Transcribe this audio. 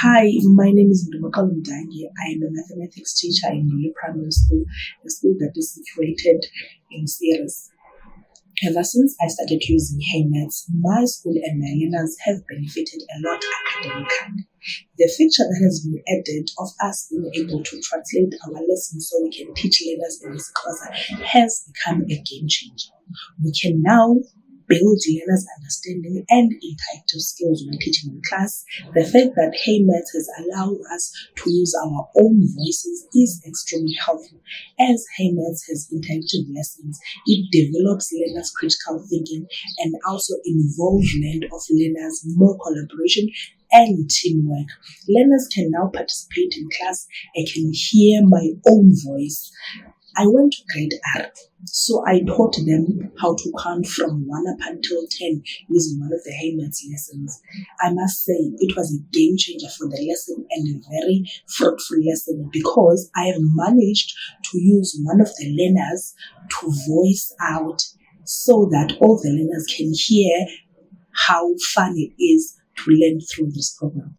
Hi, my name is Nduli. I am a mathematics teacher in Nduli Primary School, a school that is situated in Ceres. Ever since I started using HeyMath, my school and my learners have benefited a lot academically. The feature that has been added of us being able to translate our lessons so we can teach learners in Xhosa has become a game changer. We can now build learners' understanding and interactive skills when teaching in class. The fact that HeyMath has allowed us to use our own voices is extremely helpful. As HeyMath has interactive lessons, it develops learners' critical thinking and also involvement of learners, more collaboration and teamwork. Learners can now participate in class. I can hear my own voice. I went to grade R, so I taught them how to count from 1 up until 10 using one of the HeyMath lessons. I must say it was a game changer for the lesson and a very fruitful lesson because I have managed to use one of the learners to voice out so that all the learners can hear how fun it is to learn through this program.